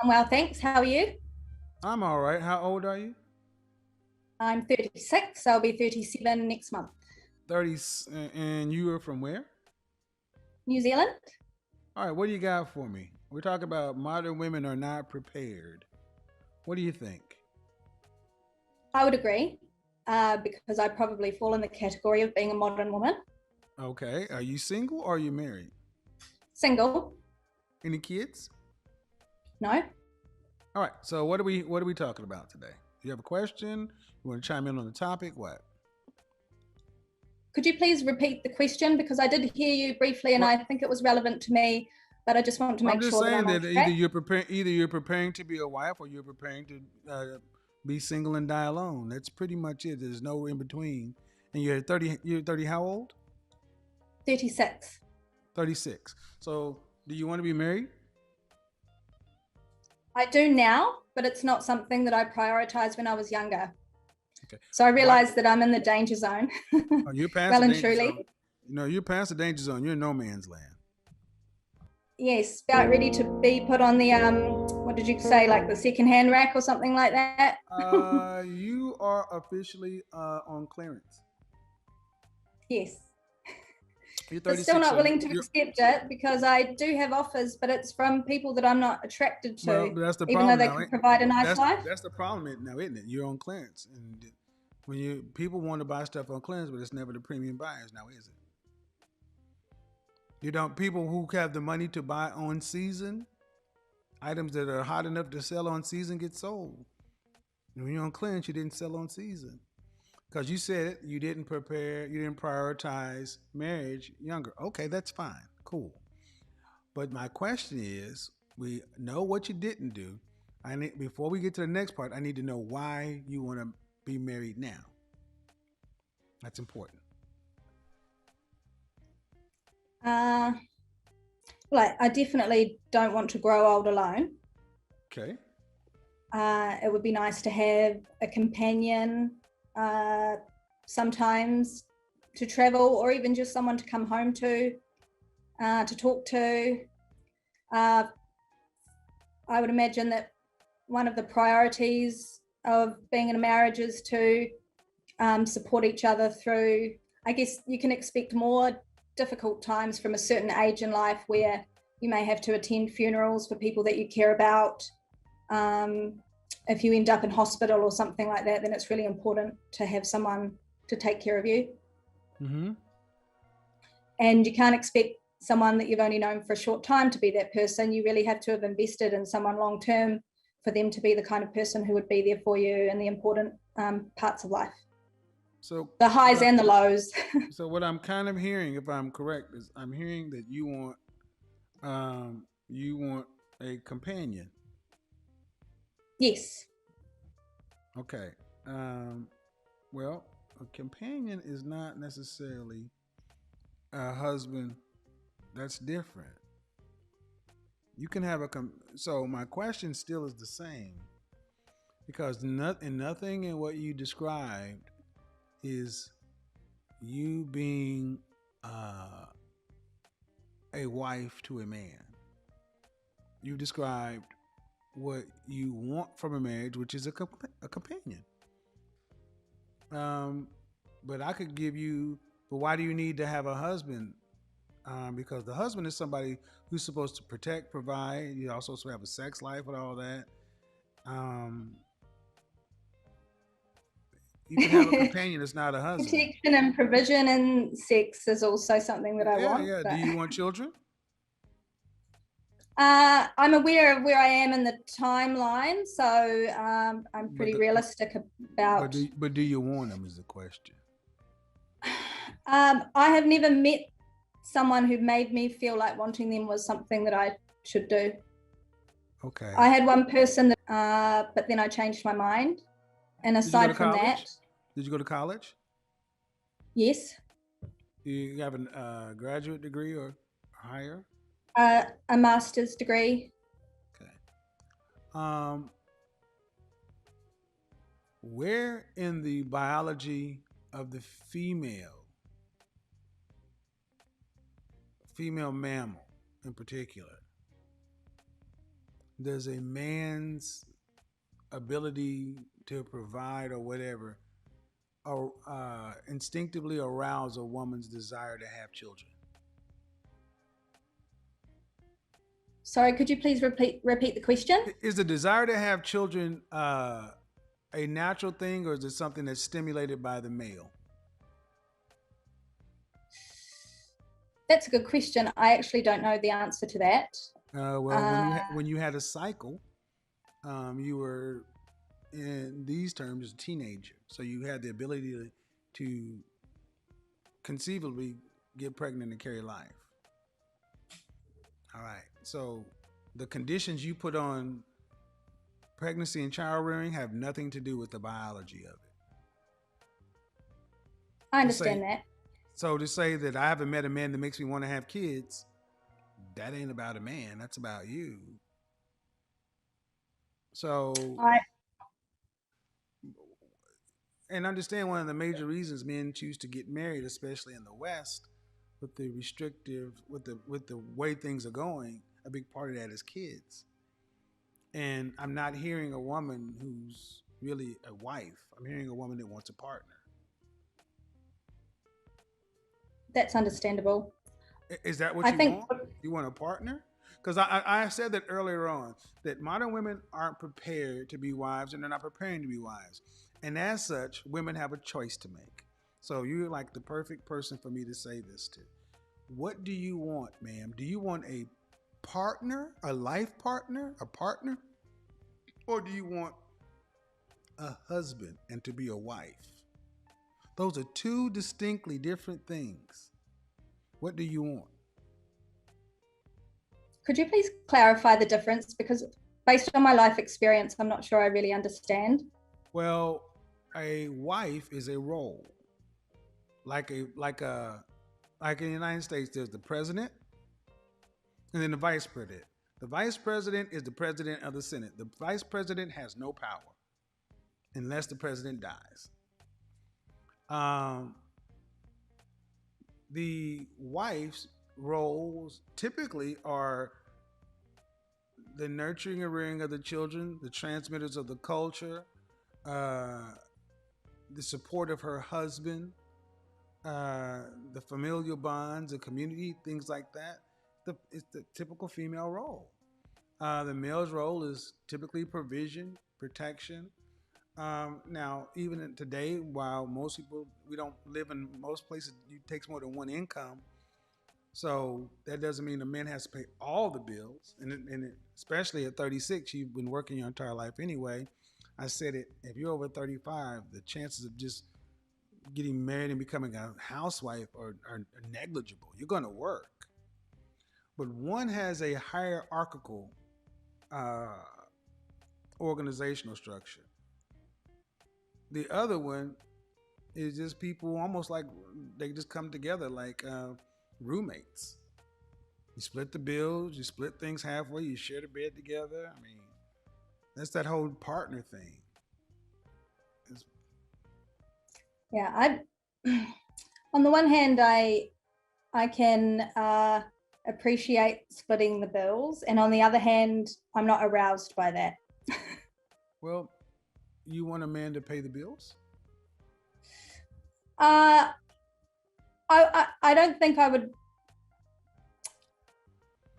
I'm well, thanks. How are you? I'm all right. How old are you? I'm 36. I'll be 37 next month. 30, and you are from where? New Zealand? All right, what do you got for me? We're talking about modern women are not prepared. What do you think? I would agree, because I probably fall in the category of being a modern woman. Okay, are you single or are you married? Single? Any kids? No. All right, so what are we talking about today? You have a question? You want to chime in on the topic? What? Could you please repeat the question? Because I did hear you briefly and Well, I think it was relevant to me, but I just want to I'm make just sure that saying I'm on that either track. you're preparing to be a wife or you're preparing to be single and die alone. That's pretty much it. There's no in between. And you're 30. You're 30. How old? 36. 36. So, do you want to be married? I do now, but it's not something that I prioritized when I was younger. Okay. So I Why? realized that I'm in the danger zone, Oh, you're past well the and danger zone. truly. You're past the danger zone. You're in no man's land. Yes, about ready to be put on the what did you say, like the second hand rack or something like that? You are officially on clearance. Yes. You're But still 36, not so willing to accept it because I do have offers, but it's from people that I'm not attracted well. to, That's the even though problem they now. could provide a nice That's life. that's the problem now, isn't it? You're on clearance, and when you people want to buy stuff on clearance, but it's never the premium buyers now, is it? You don't people who have the money to buy on season items that are hot enough to sell on season get sold. And when you're on clearance, you didn't sell on season because you said you didn't prepare, you didn't prioritize marriage younger. Okay, that's fine, cool. But my question is, we know what you didn't do. I need before we get to the next part, I need to know why you want to be married now. That's important. Uh, like, I definitely don't want to grow old alone. Okay. It would be nice to have a companion uh, sometimes to travel, or even just someone to come home to talk to. Uh, I would imagine that one of the priorities of being in a marriage is to support each other through, I guess you can expect more difficult times from a certain age in life where you may have to attend funerals for people that you care about. Um, if you end up in hospital or something like that, then it's really important to have someone to take care of you. Mm-hmm. And you can't expect someone that you've only known for a short time to be that person. You really have to have invested in someone long term for them to be the kind of person who would be there for you in the important parts of life, So the what highs I and the lows. so what I'm kind of hearing, if I'm correct, is I'm hearing that you want a companion. Yes. Okay. Um, well, a companion is not necessarily a husband. That's different. You can have so my question still is the same because nothing in what you described is you being uh, a wife to a man. You described what you want from a marriage, which is a companion. Um, but I could give you. But why do you need to have a husband? Because the husband is somebody who's supposed to protect, provide. You also supposed to have a sex life and all that. Um, you can have a companion that's not a husband. Protection and provision and sex is also something that I Yeah, want, yeah. Do but you want children? I'm aware of where I am in the timeline, so I'm But pretty the, realistic but about. do you want them? Is the question. I have never met someone who made me feel like wanting them was something that I should do. I Okay. had one person that, but then I changed my mind. And Did you go to aside from that, college? Did you go to college? yes, Do you have a graduate degree or higher? a master's degree. Okay. Um, where in the biology of the female mammal in particular, Does a man's ability to provide or whatever or instinctively arouse a woman's desire to have children? Sorry, could you please repeat the question? Is the desire to have children a natural thing, or is it something that's stimulated by the male? That's a good question. I actually don't know the answer to that. Well, Uh, when you had a cycle, you were in these terms a teenager, so you had the ability to conceivably get pregnant and carry life. All right. So the conditions you put on pregnancy and child rearing have nothing to do with the biology of it. I To say understand that. to say that I haven't met a man that makes me want to have kids, that ain't about a man. That's about you. So I and understand one of the major reasons men choose to get married, especially in the West, with the restrictive with the way things are going, a big part of that is kids. And I'm not hearing a woman who's really a wife. I'm hearing a woman that wants a partner. That's understandable. Is that what I you think want? You want a partner? Because I said that earlier on that modern women aren't prepared to be wives and they're not preparing to be wives. And as such, women have a choice to make. So you're like the perfect person for me to say this to. What do you want, ma'am? Do you want a partner, a life partner, a partner? Or do you want a husband and to be a wife? Those are two distinctly different things. What do you want? could you please clarify the difference? Because based on my life experience, I'm not sure I really understand. Well, a wife is a role. Like a like in the United States, there's the president and then the vice president. The vice president is the president of the Senate. The vice president has no power unless the president dies. Um, the wife's roles typically are the nurturing and rearing of the children, the transmitters of the culture, uh, the support of her husband, the familial bonds, the community, things like that. It's the typical female role. The male's role is typically provision, protection. Now, even today, while most people, we don't live in most places, it takes more than one income. So that doesn't mean the man has to pay all the bills. Especially at 36, you've been working your entire life anyway. I said it, if you're over 35, the chances of just getting married and becoming a housewife are negligible. You're going to work. But one has a hierarchical uh, organizational structure. The other one is just people almost like they just come together like roommates. You split the bills, you split things halfway, you share the bed together. I mean, that's that whole partner thing. It's, Yeah, I on the one hand, I can appreciate splitting the bills, and on the other hand, I'm not aroused by that. well, you want a man to pay the bills? Uh, I don't think I would.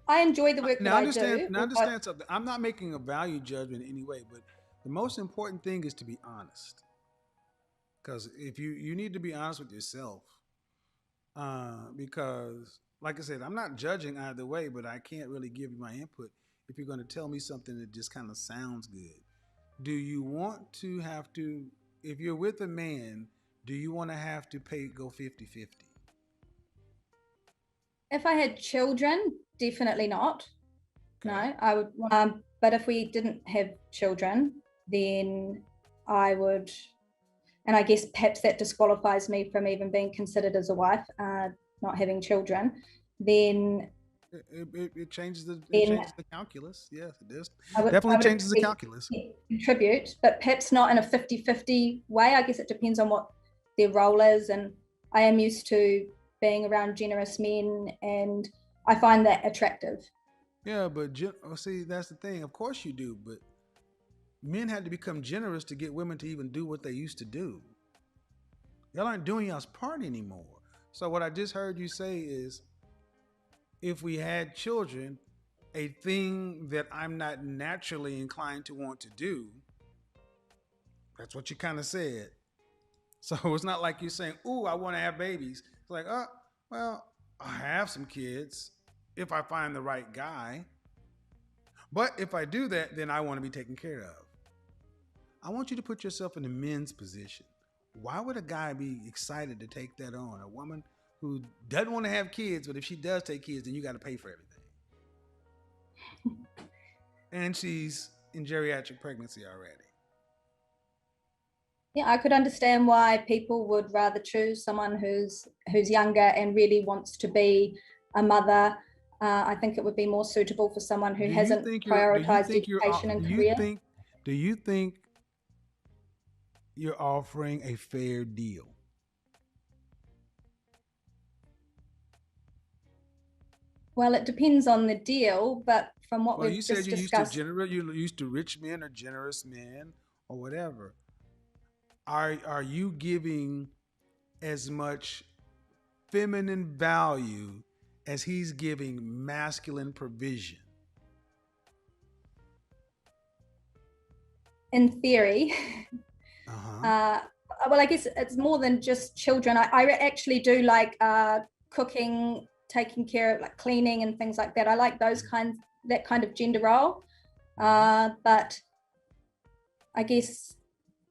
I enjoy the work that I do. Now understand something. I'm not making a value judgment in any way, but the most important thing is to be honest. Because if you need to be honest with yourself, because like I said, I'm not judging either way, but I can't really give you my input if you're going to tell me something that just kind of sounds good. Do you want to have to, if you're with a man, do you want to have to pay go 50-50? If I had children, definitely not. No, Okay. I would. But if we didn't have children, then I would, and I guess perhaps that disqualifies me from even being considered as a wife, not having children. Then, It changes then the calculus. Yes, it does. I Definitely would changes the calculus. contribute, but perhaps not in a 50-50 way. I guess it depends on what their role is. And I am used to being around generous men, and I find that attractive. Yeah, but see, that's the thing. Of course you do, but men had to become generous to get women to even do what they used to do. Y'all aren't doing y'all's part anymore. So what I just heard you say is, if we had children, a thing that I'm not naturally inclined to want to do. That's what you kind of said. So it's not like you're saying, "Ooh, I want to have babies." It's like, "Oh, well, I have some kids if I find the right guy. But if I do that, then I want to be taken care of." I want you to put yourself in the men's position. Why would a guy be excited to take that on? A woman who doesn't want to have kids, but if she does take kids, then you got to pay for everything. And she's in geriatric pregnancy already. Yeah, I could understand why people would rather choose someone who's younger and really wants to be a mother. I think it would be more suitable for someone who Do you hasn't think you're? Do you prioritized think you're? education Do and you career. think? Do you think you're offering a fair deal? Well, it depends on the deal, but from what Well, you we've said just you're used to discussed, generous. You're used to rich men or generous men or whatever. Are you giving as much feminine value as he's giving masculine provision? in theory, Uh huh. uh, well, I guess it's more than just children. I actually do like cooking, taking care of like cleaning and things like that. I like that kind of gender role. Mm-hmm. But I guess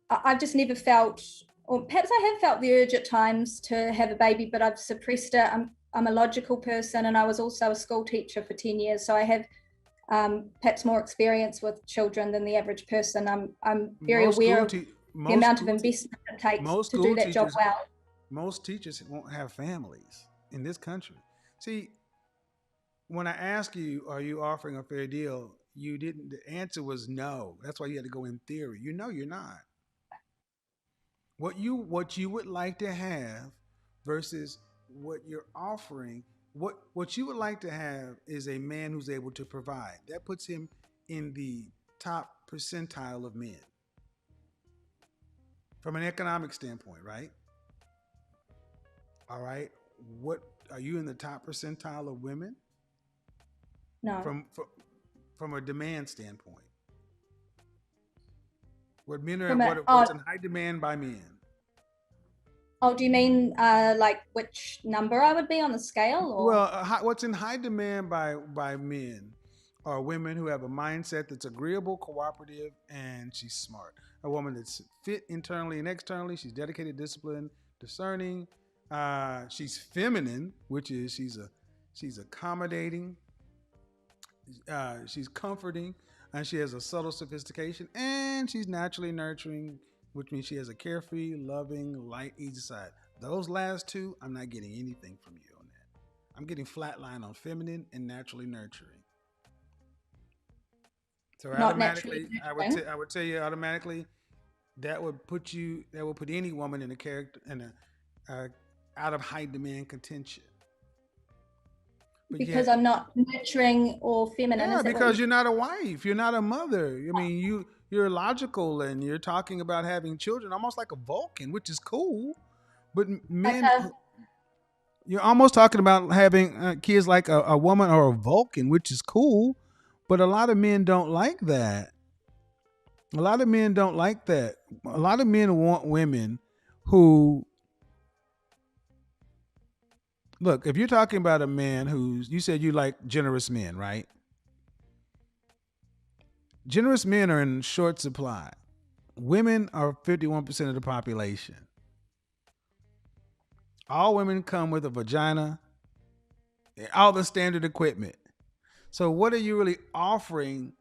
I've just never felt, or perhaps I have felt the urge at times to have a baby, but I've suppressed it. I'm a logical person, and I was also a school teacher for 10 years, so I have perhaps more experience with children than the average person. I'm very Most aware school of te- the most amount of school te- investment it takes most to do school that job teachers well. most teachers won't have families in this country. See, when I ask you, are you offering a fair deal? You didn't. The answer was no. That's why you had to go in theory. You know, you're not. What you would like to have versus what you're offering. What you would like to have is a man who's able to provide. That puts him in the top percentile of men from an economic standpoint, right? All right. What are you in the top percentile of women No. from a demand standpoint? What men are From a, what's in high demand by men? do you mean like which number I would be on the scale, or? Well, what's in high demand by men are women who have a mindset that's agreeable, cooperative, and she's smart. A woman that's fit internally and externally. She's dedicated, disciplined, discerning. She's feminine, which is she's accommodating, she's comforting, and she has a subtle sophistication, and she's naturally nurturing, which means she has a carefree, loving, light, easy side. Those last two, I'm not getting anything from you on that. I'm getting flatline on feminine and naturally nurturing. So Not naturally automatically, nurturing. I would tell you automatically that would put any woman in a character in a out of high demand contention. But Because yet, I'm not nurturing or feminine. yeah, Is that what you because you're not a wife, you're not a mother. I mean, you're logical and you're talking about having children, almost like a Vulcan, which is cool. But like men, you're almost talking about having kids like a woman or a Vulcan, which is cool. But a lot of men don't like that. A lot of men don't like that. A lot of men want women who look. If you're talking about a man who's, you said you like generous men, right? Generous men are in short supply. Women are 51% of the population. All women come with a vagina, all the standard equipment. So, what are you really offering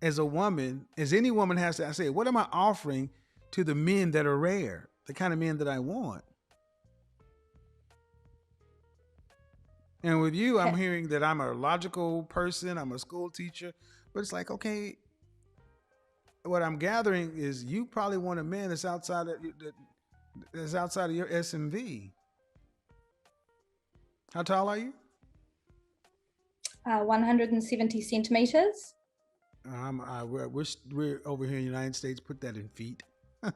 as a woman? As any woman has to say, what am I offering to the men that are rare, the kind of men that I want? And with you, I'm hearing that I'm a logical person, I'm a school teacher, but it's like, okay, what I'm gathering is you probably want a man that's outside of your SMV. How tall are you? 170 centimeters. We're over here in the United States. Put that in feet. Oh,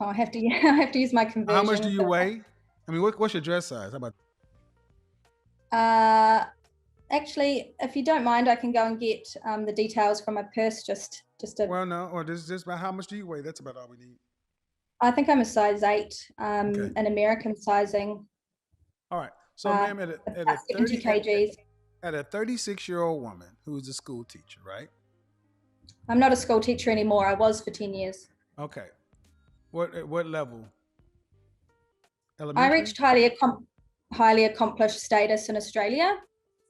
I have to I have to use my conversion. How much do you weigh? I mean, what's your dress size? How about? Actually, if you don't mind, I can go and get the details from my purse. Just to. Well, no. Or this is just about how much do you weigh? That's about all we need. I think I'm a size 8, Okay. an American sizing. All right. So, ma'am, at a 70 kgs. At a 36-year-old woman who's a school teacher, right? I'm not a school teacher anymore. I was for 10 years. Okay. What level? I reached highly accomplished status in Australia.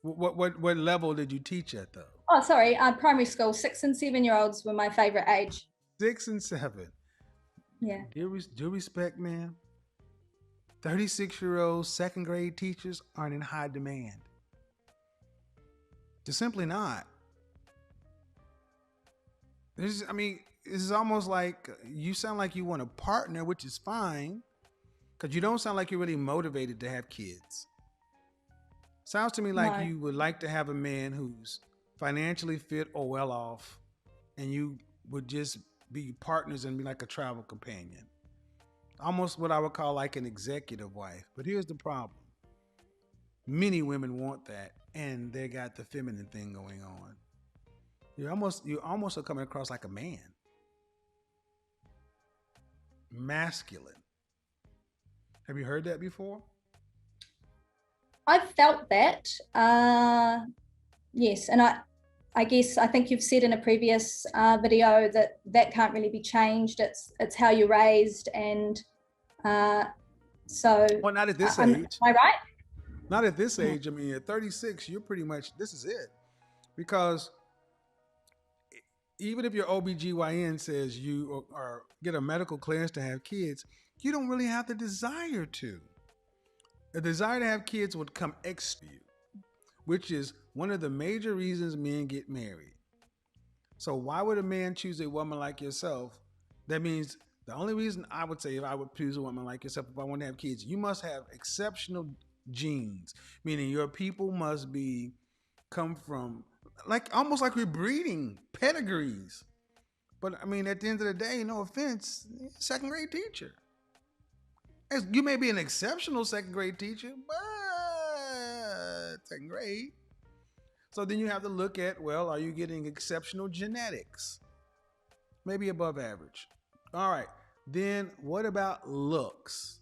What level did you teach at though? Oh, sorry, primary school. 6 and 7-year-olds were my favorite age. 6 and 7. Yeah. Due respect, ma'am. 36-year-old second grade teachers aren't in high demand. They're simply not. This is almost like you sound like you want a partner, which is fine, because you don't sound like you're really motivated to have kids. Sounds to me like you would like to have a man who's financially fit or well off, and you would just be partners and be like a travel companion. Almost what I would call like an executive wife. But here's the problem. Many women want that, and they got the feminine thing going on. You almost are coming across like a man. Masculine. Have you heard that before? I've felt that. Yes, and I guess I think you've said in a previous video that can't really be changed. It's how you're raised, and so. Well, not at this age. Am I right? Not at this age. I mean, at 36, you're pretty much, this is it. Because even if your OBGYN says you or get a medical clearance to have kids, you don't really have the desire to. The desire to have kids would come extra you, which is one of the major reasons men get married. So why would a man choose a woman like yourself? That means the only reason I would say if I would choose a woman like yourself, if I want to have kids, you must have exceptional genes, meaning your people must come from almost like we're breeding pedigrees. But I mean, at the end of the day, no offense, second grade teacher. You may be an exceptional second grade teacher, but second grade. So then you have to look at, well, are you getting exceptional genetics? Maybe above average. All right. Then what about looks?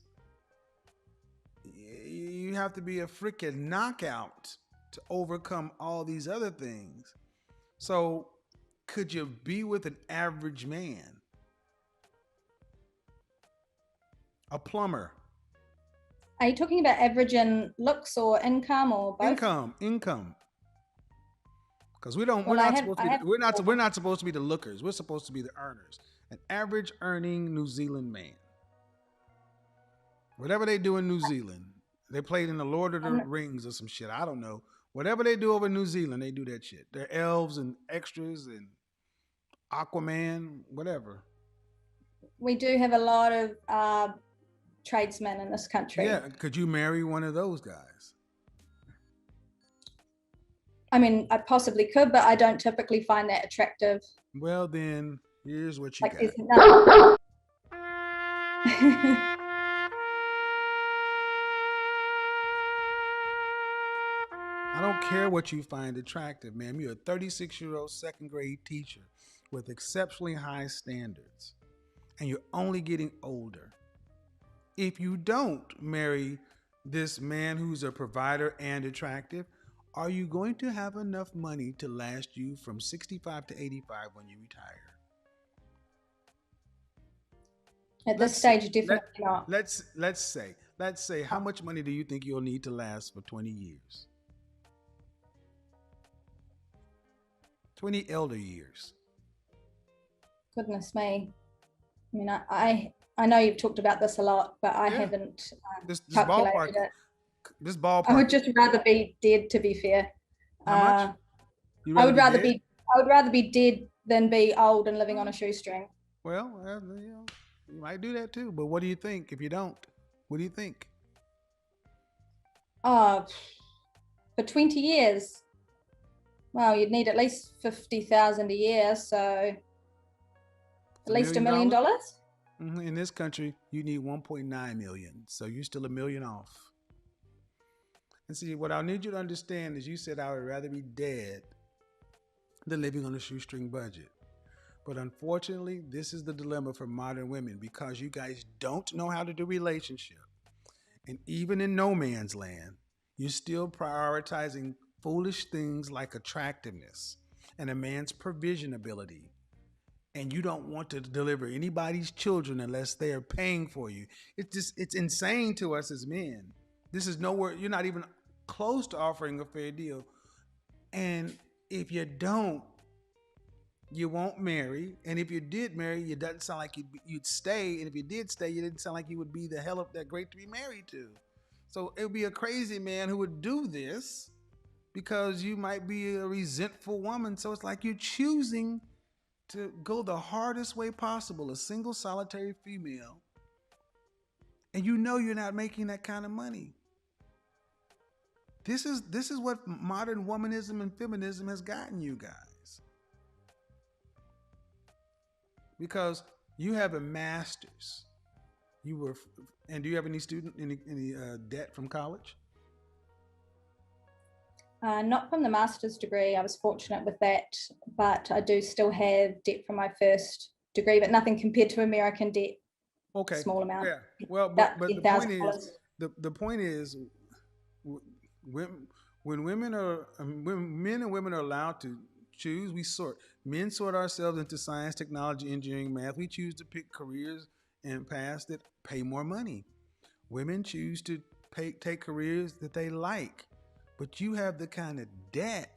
You have to be a freaking knockout to overcome all these other things. So could you be with an average man? A plumber. Are you talking about average in looks or income or both? Income. Because we're not supposed to be the lookers. We're supposed to be the earners. An average earning New Zealand man. Whatever they do in New Zealand, they played in the Lord of the Rings or some shit. I don't know. Whatever they do over in New Zealand, they do that shit. They're elves and extras and Aquaman, whatever. We do have a lot of tradesmen in this country. Yeah, could you marry one of those guys? I mean, I possibly could, but I don't typically find that attractive. Well, then here's what you got. I don't care what you find attractive, ma'am. You're a 36-year-old second grade teacher with exceptionally high standards, and you're only getting older. If you don't marry this man who's a provider and attractive, are you going to have enough money to last you from 65 to 85 when you retire? At this stage, definitely not. Let's say, how much money do you think you'll need to last for 20 years? 20 elder years. Goodness me. I mean, I know you've talked about this a lot, but I haven't calculated it. This ballpark. I would just rather be dead, to be fair. How much? I would rather be dead than be old and living on a shoestring. Well, you might do that too. But what do you think if you don't? What do you think? For 20 years. Well, you'd need at least 50,000 a year, so at It's $1 least $1 million. million. In this country, you need 1.9 million. So you're still $1 million off. And see, what I need you to understand is you said I would rather be dead than living on a shoestring budget. But unfortunately, this is the dilemma for modern women because you guys don't know how to do relationship. And even in no man's land, you're still prioritizing foolish things like attractiveness and a man's provision ability. And you don't want to deliver anybody's children unless they are paying for you. It's insane to us as men. This is nowhere, you're not even close to offering a fair deal. And if you don't, you won't marry. And if you did marry, it doesn't sound like you'd stay. And if you did stay, you didn't sound like you would be the hell of that great to be married to. So it would be a crazy man who would do this because you might be a resentful woman. So it's like you're choosing to go the hardest way possible, a single solitary female, and you know you're not making that kind of money. This is what modern womanism and feminism has gotten you guys. Because you have a master's. You were, and do you have any debt from college? Not from the master's degree. I was fortunate with that, but I do still have debt from my first degree, but nothing compared to American debt. Okay. Small amount. Yeah. Well, About but $10,000. the point is, when women are when men and women are allowed to choose, we sort. Men sort ourselves into science, technology, engineering, math. We choose to pick careers and paths that pay more money. Women choose to take careers that they like. But you have the kind of debt.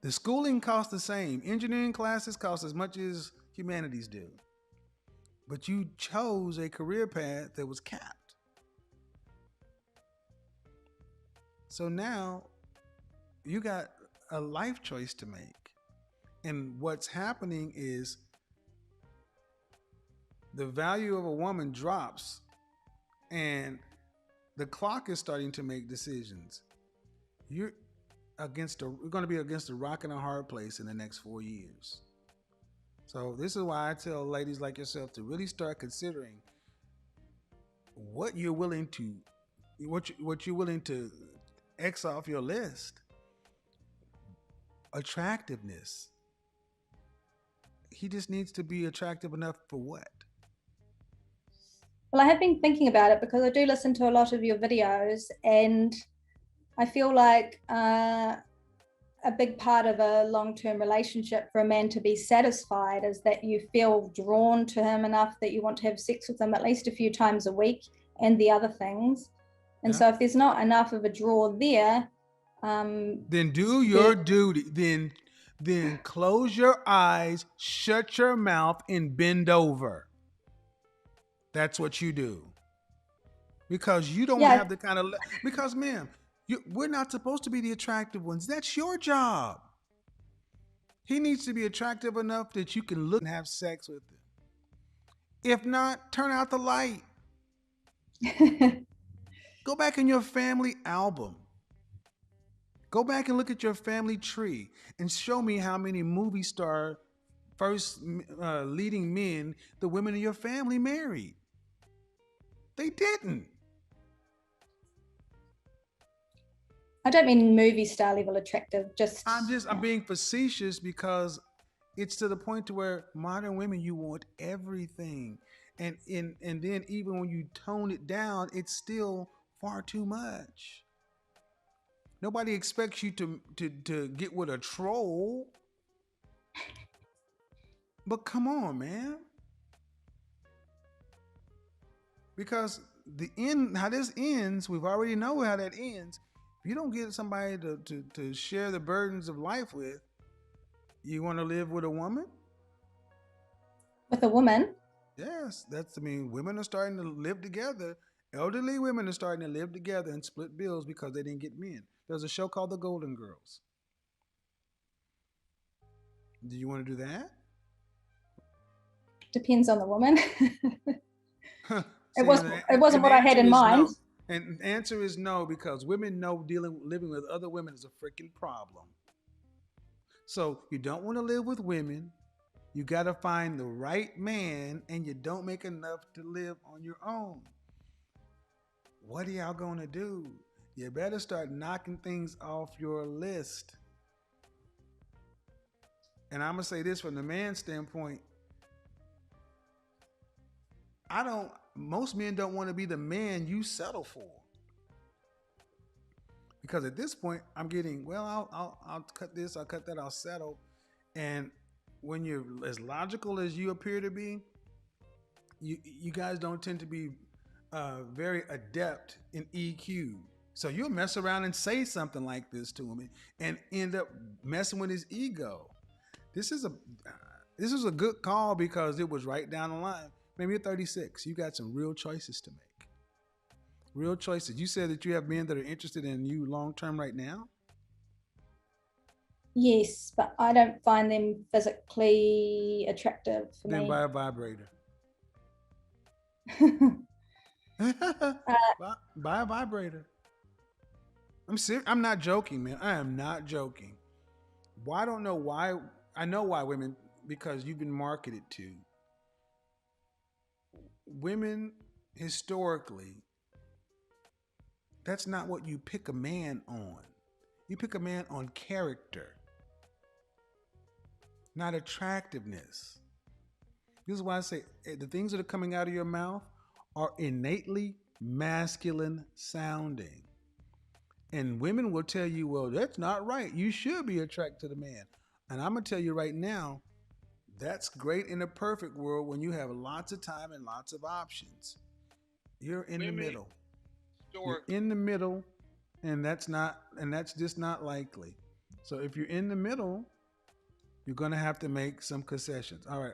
The schooling costs the same. Engineering classes cost as much as humanities do. But you chose a career path that was capped. So now you got a life choice to make. And what's happening is the value of a woman drops and the clock is starting to make decisions. You're going to be against a rock and a hard place in the next 4 years. So this is why I tell ladies like yourself to really start considering what you're willing to X off your list. Attractiveness. He just needs to be attractive enough for what? Well, I have been thinking about it because I do listen to a lot of your videos, and I feel like a big part of a long-term relationship for a man to be satisfied is that you feel drawn to him enough that you want to have sex with him at least a few times a week and the other things. And so if there's not enough of a draw there, then do your duty. Then close your eyes, shut your mouth, and bend over. That's what you do. Because you don't have the kind of... Because, ma'am, we're not supposed to be the attractive ones. That's your job. He needs to be attractive enough that you can look and have sex with him. If not, turn out the light. Go back in your family album. Go back and look at your family tree and show me how many movie star first leading men the women in your family married. They didn't. I don't mean movie star level attractive. I'm being facetious because it's to the point to where modern women, you want everything, and then even when you tone it down, it's still far too much. Nobody expects you to get with a troll. But come on, man. Because how this ends, we've already know how that ends. If you don't get somebody to share the burdens of life with, you want to live with a woman? With a woman? Yes, women are starting to live together. Elderly women are starting to live together and split bills because they didn't get men. There's a show called The Golden Girls. Do you want to do that? Depends on the woman. It wasn't what I had in mind. No. And the answer is no, because women know living with other women is a freaking problem. So you don't want to live with women. You got to find the right man, and you don't make enough to live on your own. What are y'all going to do? You better start knocking things off your list. And I'm going to say this from the man's standpoint. Most men don't want to be the man you settle for. Because at this point, I'm getting, well, I'll cut this, I'll cut that, I'll settle. And when you're as logical as you appear to be, you guys don't tend to be very adept in EQ. So you'll mess around and say something like this to him and end up messing with his ego. This is a good call because it was right down the line. Maybe you're 36. You got some real choices to make. Real choices. You said that you have men that are interested in you long term right now? Yes, but I don't find them physically attractive for Then me. buy a vibrator. Buy a vibrator. I'm serious. I'm not joking, man. I am not joking. Well, I don't know why. I know why women, because you've been marketed to. Women historically, that's not what you pick a man on. You pick a man on character, not attractiveness. This is why I say the things that are coming out of your mouth are innately masculine sounding. And women will tell you, well, that's not right. You should be attracted to the man. And I'm going to tell you right now, that's great in a perfect world when you have lots of time and lots of options. You're in the middle. You're in the middle, and that's just not likely. So if you're in the middle, you're going to have to make some concessions. All right,